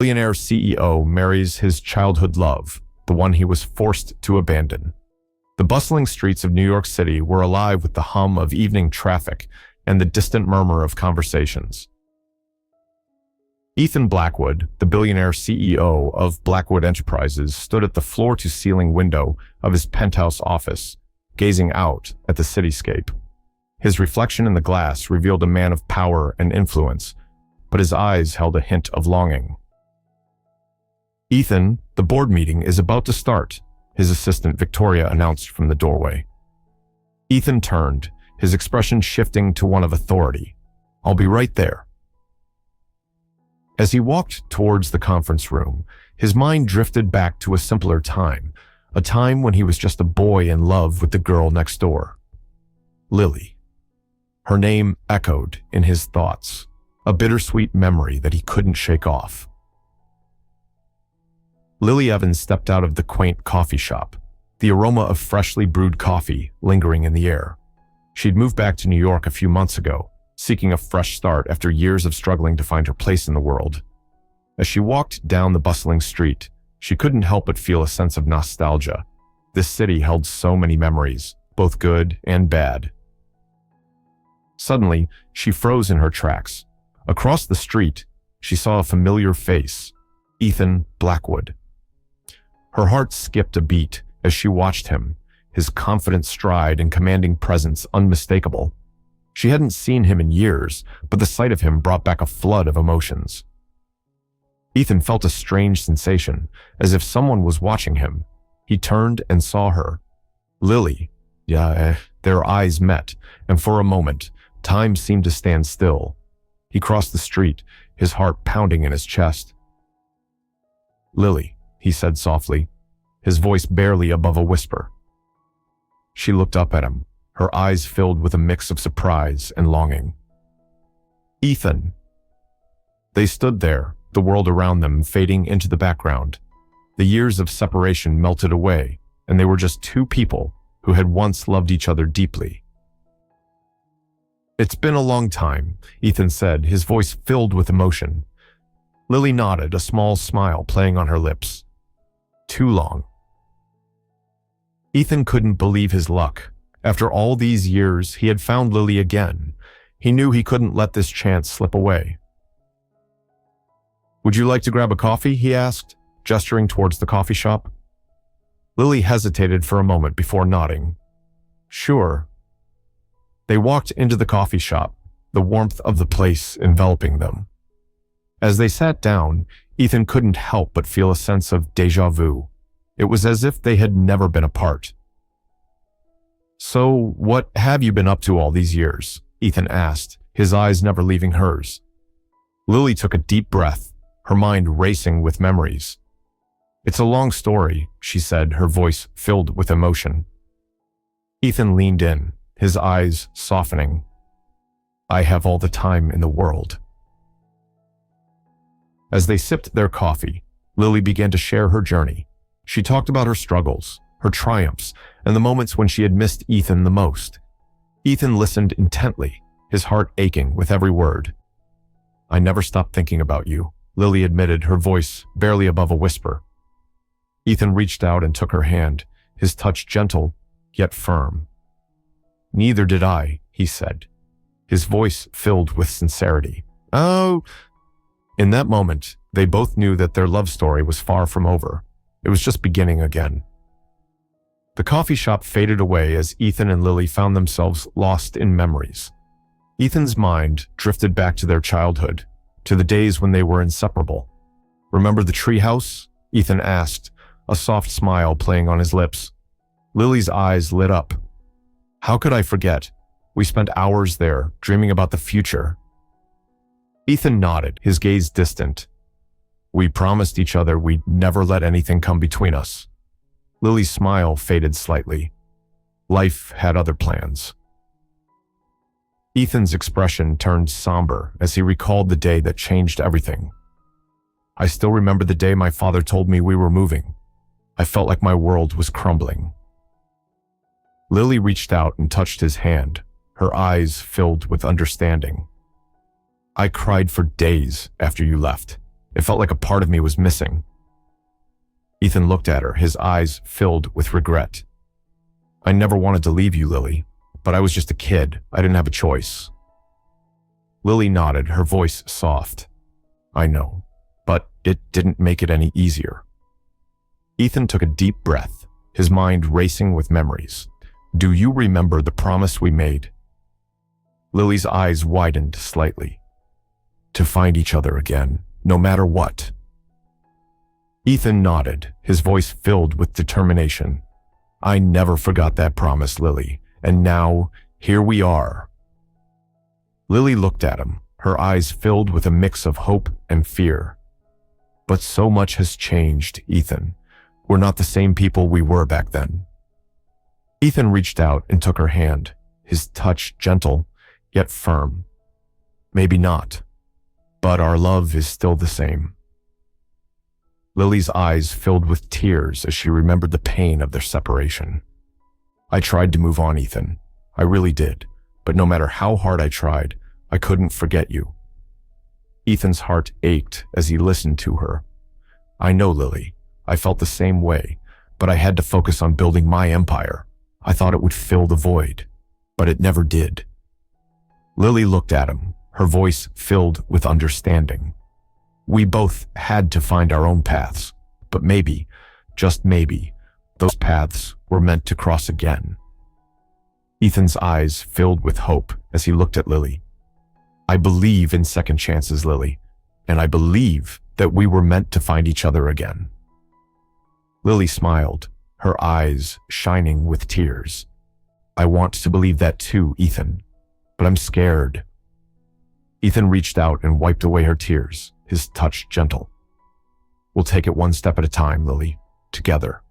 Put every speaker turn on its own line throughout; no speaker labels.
Billionaire CEO marries his childhood love, the one he was forced to abandon. The bustling streets of New York City were alive with the hum of evening traffic and the distant murmur of conversations. Ethan Blackwood, the billionaire CEO of Blackwood Enterprises, stood at the floor-to-ceiling window of his penthouse office, gazing out at the cityscape. His reflection in the glass revealed a man of power and influence, but his eyes held a hint of longing. "Ethan, the board meeting is about to start," his assistant Victoria announced from the doorway. Ethan turned, his expression shifting to one of authority. "I'll be right there." As he walked towards the conference room, his mind drifted back to a simpler time, a time when he was just a boy in love with the girl next door. Lily. Her name echoed in his thoughts, a bittersweet memory that he couldn't shake off. Lily Evans stepped out of the quaint coffee shop, the aroma of freshly brewed coffee lingering in the air. She'd moved back to New York a few months ago, seeking a fresh start after years of struggling to find her place in the world. As she walked down the bustling street, she couldn't help but feel a sense of nostalgia. This city held so many memories, both good and bad. Suddenly, she froze in her tracks. Across the street, she saw a familiar face, Ethan Blackwood. Her heart skipped a beat as she watched him, his confident stride and commanding presence unmistakable. She hadn't seen him in years, but the sight of him brought back a flood of emotions. Ethan felt a strange sensation, as if someone was watching him. He turned and saw her. Lily. Their eyes met, and for a moment, time seemed to stand still. He crossed the street, his heart pounding in his chest. "Lily," he said softly, his voice barely above a whisper. She looked up at him, her eyes filled with a mix of surprise and longing. "Ethan." They stood there, the world around them fading into the background. The years of separation melted away, and they were just two people who had once loved each other deeply. "It's been a long time," Ethan said, his voice filled with emotion. Lily nodded, a small smile playing on her lips. "Too long." Ethan couldn't believe his luck. After all these years, he had found Lily again. He knew he couldn't let this chance slip away. "Would you like to grab a coffee?" he asked, gesturing towards the coffee shop. Lily hesitated for a moment before nodding. "Sure." They walked into the coffee shop, the warmth of the place enveloping them. As they sat down, Ethan couldn't help but feel a sense of déjà vu. It was as if they had never been apart. "So, what have you been up to all these years?" Ethan asked, his eyes never leaving hers. Lily took a deep breath, her mind racing with memories. "It's a long story," she said, her voice filled with emotion. Ethan leaned in, his eyes softening. "I have all the time in the world." As they sipped their coffee, Lily began to share her journey. She talked about her struggles, her triumphs, and the moments when she had missed Ethan the most. Ethan listened intently, his heart aching with every word. "I never stopped thinking about you," Lily admitted, her voice barely above a whisper. Ethan reached out and took her hand, his touch gentle, yet firm. "Neither did I," he said, his voice filled with sincerity. "Oh." In that moment, they both knew that their love story was far from over. It was just beginning again. The coffee shop faded away as Ethan and Lily found themselves lost in memories. Ethan's mind drifted back to their childhood, to the days when they were inseparable. "Remember the treehouse?" Ethan asked, a soft smile playing on his lips. Lily's eyes lit up. "How could I forget? We spent hours there, dreaming about the future." Ethan nodded, his gaze distant. "We promised each other we'd never let anything come between us." Lily's smile faded slightly. Life had other plans. Ethan's expression turned somber as he recalled the day that changed everything. "I still remember the day my father told me we were moving. I felt like my world was crumbling." Lily reached out and touched his hand, her eyes filled with understanding. "I cried for days after you left. It felt like a part of me was missing. Ethan looked at her, his eyes filled with regret. I never wanted to leave you, Lily, but I was just a kid. I didn't have a choice. Lily nodded, her voice soft. I know, but it didn't make it any easier. Ethan took a deep breath, his mind racing with memories. Do you remember the promise we made? Lily's eyes widened slightly. To find each other again, no matter what. Ethan nodded, his voice filled with determination. I never forgot that promise, Lily, and now, here we are. Lily looked at him, her eyes filled with a mix of hope and fear. But so much has changed, Ethan. We're not the same people we were back then. Ethan reached out and took her hand, his touch gentle, yet firm. Maybe not, but our love is still the same. Lily's eyes filled with tears as she remembered the pain of their separation. I tried to move on, Ethan. I really did, but no matter how hard I tried, I couldn't forget you. Ethan's heart ached as he listened to her. I know, Lily. I felt the same way, but I had to focus on building my empire. I thought it would fill the void, but it never did. Lily looked at him, her voice filled with understanding. We both had to find our own paths, but maybe, just maybe, those paths were meant to cross again. Ethan's eyes filled with hope as he looked at Lily. I believe in second chances, Lily, and I believe that we were meant to find each other again. Lily smiled, her eyes shining with tears. I want to believe that too, Ethan, but I'm scared. Ethan reached out and wiped away her tears, his touch gentle. We'll take it one step at a time, Lily, together.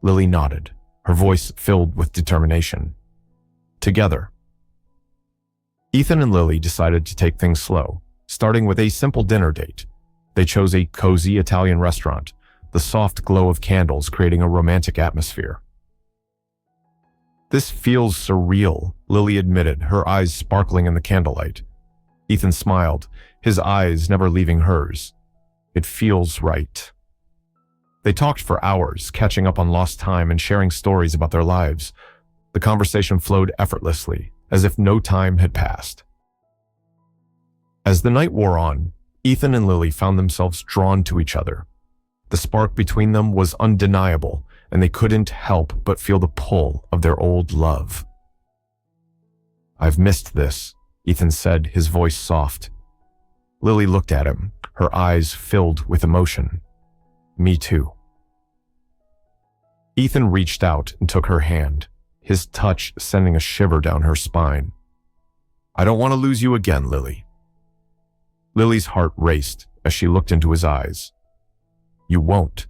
Lily nodded, her voice filled with determination. Together. Ethan and Lily decided to take things slow, starting with a simple dinner date. They chose a cozy Italian restaurant, the soft glow of candles creating a romantic atmosphere. This feels surreal, Lily admitted, her eyes sparkling in the candlelight. Ethan smiled, his eyes never leaving hers. It feels right. They talked for hours, catching up on lost time and sharing stories about their lives. The conversation flowed effortlessly, as if no time had passed. As the night wore on, Ethan and Lily found themselves drawn to each other. The spark between them was undeniable, and they couldn't help but feel the pull of their old love. I've missed this, Ethan said, his voice soft. Lily looked at him, her eyes filled with emotion. Me too. Ethan reached out and took her hand, his touch sending a shiver down her spine. I don't want to lose you again, Lily. Lily's heart raced as she looked into his eyes. You won't.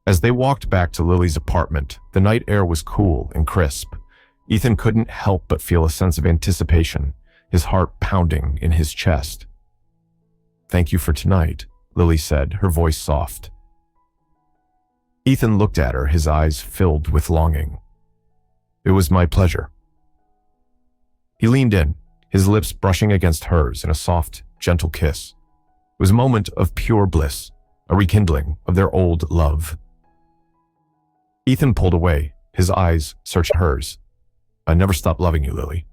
As they walked back to Lily's apartment, the night air was cool and crisp. Ethan couldn't help but feel a sense of anticipation, his heart pounding in his chest. Thank you for tonight, Lily said, her voice soft. Ethan looked at her, his eyes filled with longing. It was my pleasure. He leaned in, his lips brushing against hers in a soft, gentle kiss. It was a moment of pure bliss, a rekindling of their old love. Ethan pulled away, his eyes searching hers. I never stopped loving you, Lily.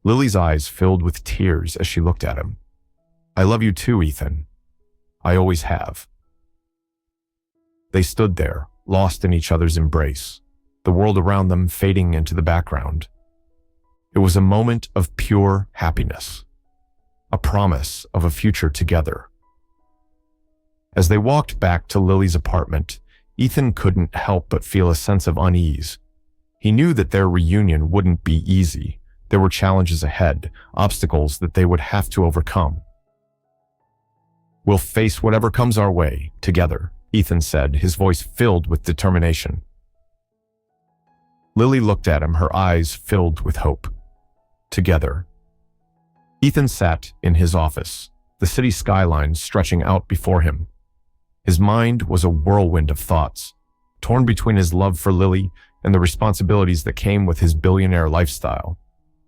Lily's eyes filled with tears as she looked at him. I love you too, Ethan. I always have. They stood there, lost in each other's embrace, the world around them fading into the background. It was a moment of pure happiness, a promise of a future together. As they walked back to Lily's apartment, Ethan couldn't help but feel a sense of unease. He knew that their reunion wouldn't be easy. There were challenges ahead, obstacles that they would have to overcome. We'll face whatever comes our way, together, Ethan said, his voice filled with determination. Lily looked at him, her eyes filled with hope. Together. Ethan sat in his office, the city skyline stretching out before him. His mind was a whirlwind of thoughts, torn between his love for Lily and the responsibilities that came with his billionaire lifestyle.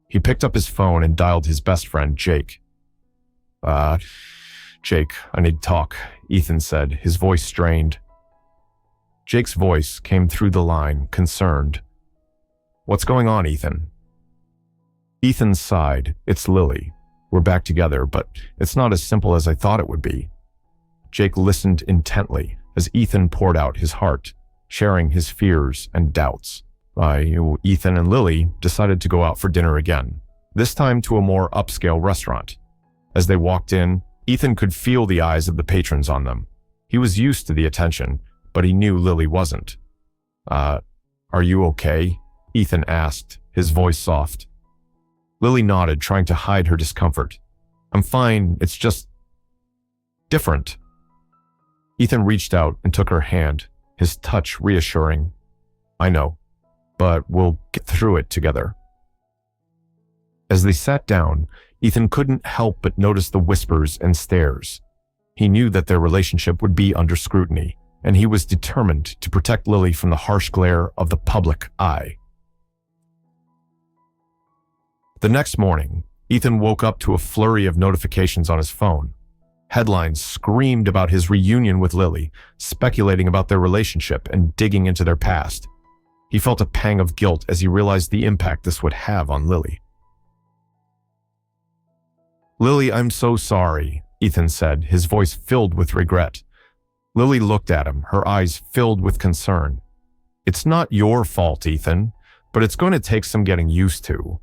He picked up his phone and dialed his best friend, Jake. Uh, Jake, I need to talk, Ethan said, his voice strained. Jake's voice came through the line, concerned. What's going on, Ethan? Ethan sighed. It's Lily. We're back together, but it's not as simple as I thought it would be. Jake listened intently as Ethan poured out his heart, sharing his fears and doubts. Ethan and Lily decided to go out for dinner again, this time to a more upscale restaurant. As they walked in, Ethan could feel the eyes of the patrons on them. He was used to the attention, but he knew Lily wasn't. Are you okay? Ethan asked, his voice soft. Lily nodded, trying to hide her discomfort. I'm fine, it's just different. Ethan reached out and took her hand, his touch reassuring. I know, but we'll get through it together. As they sat down, Ethan couldn't help but notice the whispers and stares. He knew that their relationship would be under scrutiny, and he was determined to protect Lily from the harsh glare of the public eye. The next morning, Ethan woke up to a flurry of notifications on his phone. Headlines screamed about his reunion with Lily, speculating about their relationship and digging into their past. He felt a pang of guilt as he realized the impact this would have on Lily. Lily, I'm so sorry, Ethan said, his voice filled with regret. Lily looked at him, her eyes filled with concern. It's not your fault, Ethan, but it's going to take some getting used to.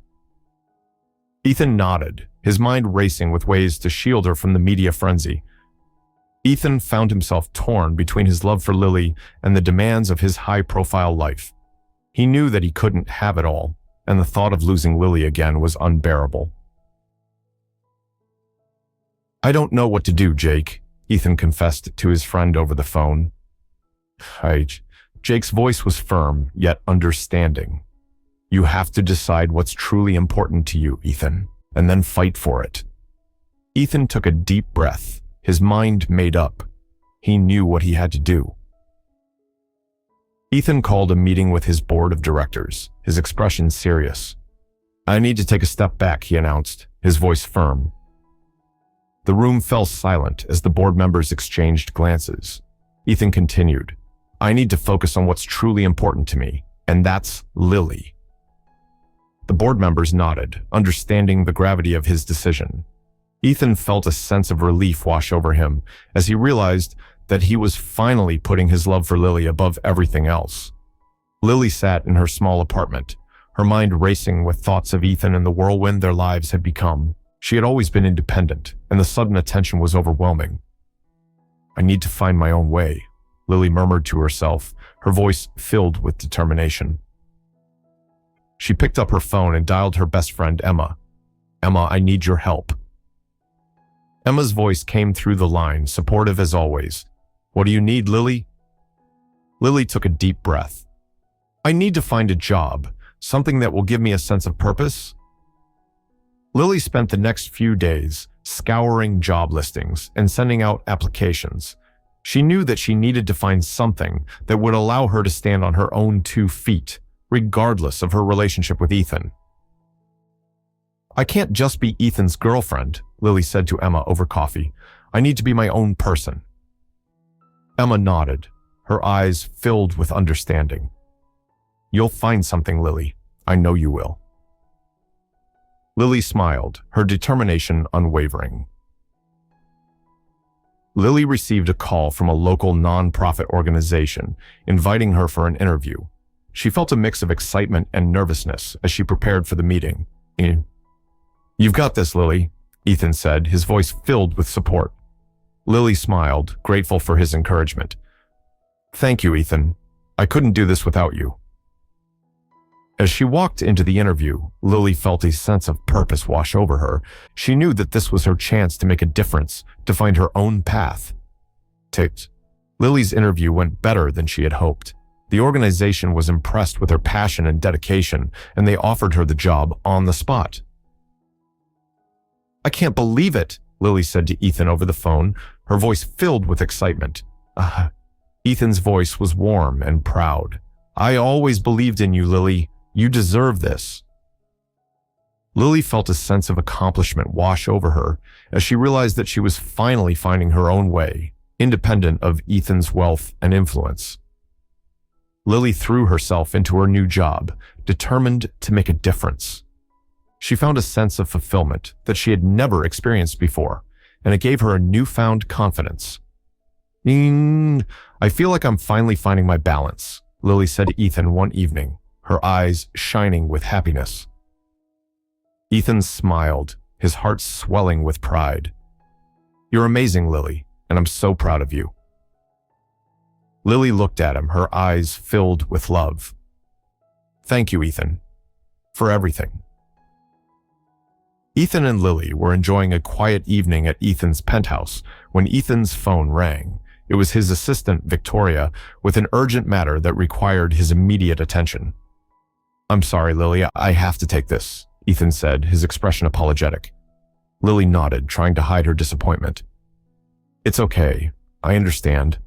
Ethan nodded, his mind racing with ways to shield her from the media frenzy. Ethan found himself torn between his love for Lily and the demands of his high-profile life. He knew that he couldn't have it all, and the thought of losing Lily again was unbearable. I don't know what to do, Jake, Ethan confessed to his friend over the phone. Jake's voice was firm, yet understanding. You have to decide what's truly important to you, Ethan, and then fight for it. Ethan took a deep breath, his mind made up. He knew what he had to do. Ethan called a meeting with his board of directors, his expression serious. I need to take a step back, he announced, his voice firm. The room fell silent as the board members exchanged glances. Ethan continued, I need to focus on what's truly important to me, and that's Lily. The board members nodded, understanding the gravity of his decision. Ethan felt a sense of relief wash over him as he realized that he was finally putting his love for Lily above everything else. Lily sat in her small apartment, her mind racing with thoughts of Ethan and the whirlwind their lives had become. She had always been independent, and the sudden attention was overwhelming. I need to find my own way, Lily murmured to herself, her voice filled with determination. She picked up her phone and dialed her best friend, Emma. Emma, I need your help. Emma's voice came through the line, supportive as always. What do you need, Lily? Lily took a deep breath. I need to find a job, something that will give me a sense of purpose. Lily spent the next few days scouring job listings and sending out applications. She knew that she needed to find something that would allow her to stand on her own 2 feet, regardless of her relationship with Ethan. I can't just be Ethan's girlfriend, Lily said to Emma over coffee. I need to be my own person. Emma nodded, her eyes filled with understanding. You'll find something, Lily. I know you will. Lily smiled, her determination unwavering. Lily received a call from a local non-profit organization, inviting her for an interview. She felt a mix of excitement and nervousness as she prepared for the meeting. You've got this, Lily, Ethan said, his voice filled with support. Lily smiled, grateful for his encouragement. Thank you, Ethan. I couldn't do this without you. As she walked into the interview, Lily felt a sense of purpose wash over her. She knew that this was her chance to make a difference, to find her own path. Lily's interview went better than she had hoped. The organization was impressed with her passion and dedication, and they offered her the job on the spot. I can't believe it, Lily said to Ethan over the phone, her voice filled with excitement. Ethan's voice was warm and proud. I always believed in you, Lily. You deserve this. Lily felt a sense of accomplishment wash over her as she realized that she was finally finding her own way, independent of Ethan's wealth and influence. Lily threw herself into her new job, determined to make a difference. She found a sense of fulfillment that she had never experienced before, and it gave her a newfound confidence. I feel like I'm finally finding my balance," Lily said to Ethan one evening, her eyes shining with happiness. Ethan smiled, his heart swelling with pride. "You're amazing, Lily, and I'm so proud of you." Lily looked at him, her eyes filled with love. "Thank you, Ethan, for everything." Ethan and Lily were enjoying a quiet evening at Ethan's penthouse when Ethan's phone rang. It was his assistant, Victoria, with an urgent matter that required his immediate attention. "I'm sorry, Lily, I have to take this," Ethan said, his expression apologetic. Lily nodded, trying to hide her disappointment. "It's okay. I understand."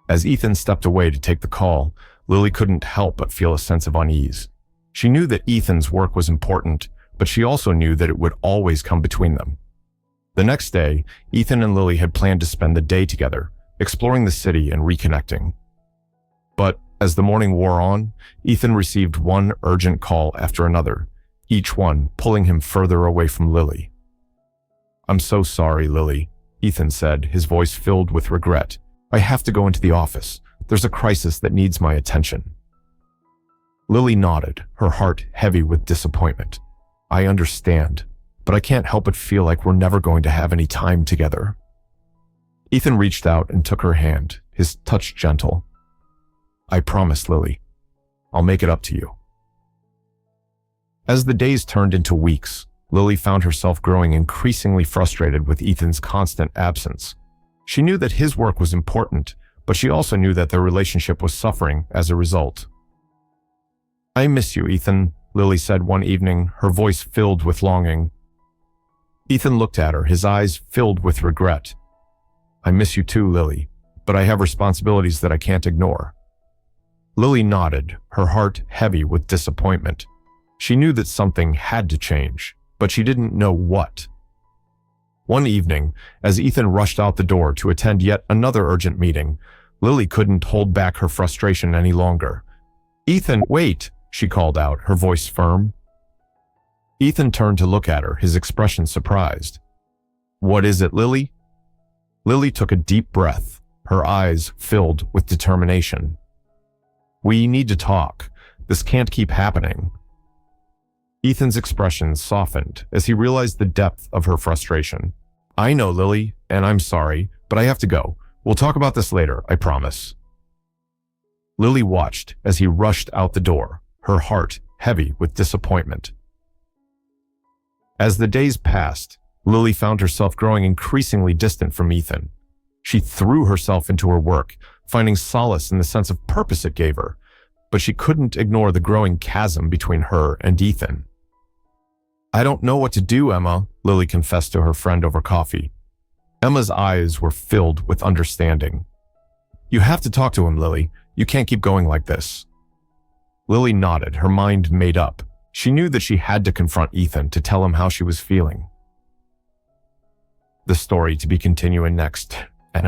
As Ethan stepped away to take the call, Lily couldn't help but feel a sense of unease. She knew that Ethan's work was important, but she also knew that it would always come between them. The next day, Ethan and Lily had planned to spend the day together, exploring the city and reconnecting. But as the morning wore on, Ethan received one urgent call after another, each one pulling him further away from Lily. "I'm so sorry, Lily," Ethan said, his voice filled with regret. "I have to go into the office. There's a crisis that needs my attention." Lily nodded, her heart heavy with disappointment. "I understand, but I can't help but feel like we're never going to have any time together." Ethan reached out and took her hand, his touch gentle. "I promise, Lily. I'll make it up to you." As the days turned into weeks, Lily found herself growing increasingly frustrated with Ethan's constant absence. She knew that his work was important, but she also knew that their relationship was suffering as a result. "I miss you, Ethan," Lily said one evening, her voice filled with longing. Ethan looked at her, his eyes filled with regret. "I miss you too, Lily, but I have responsibilities that I can't ignore." Lily nodded, her heart heavy with disappointment. She knew that something had to change, but she didn't know what. One evening, as Ethan rushed out the door to attend yet another urgent meeting, Lily couldn't hold back her frustration any longer. "Ethan, wait!" she called out, her voice firm. Ethan turned to look at her, his expression surprised. "What is it, Lily?" Lily took a deep breath, her eyes filled with determination. "We need to talk. This can't keep happening." Ethan's expression softened as he realized the depth of her frustration. "I know, Lily, and I'm sorry, but I have to go. We'll talk about this later, I promise." Lily watched as he rushed out the door, her heart heavy with disappointment. As the days passed, Lily found herself growing increasingly distant from Ethan. She threw herself into her work, finding solace in the sense of purpose it gave her, but she couldn't ignore the growing chasm between her and Ethan. "I don't know what to do, Emma," Lily confessed to her friend over coffee. Emma's eyes were filled with understanding. "You have to talk to him, Lily. You can't keep going like this." Lily nodded, her mind made up. She knew that she had to confront Ethan to tell him how she was feeling. The story to be continuing next, and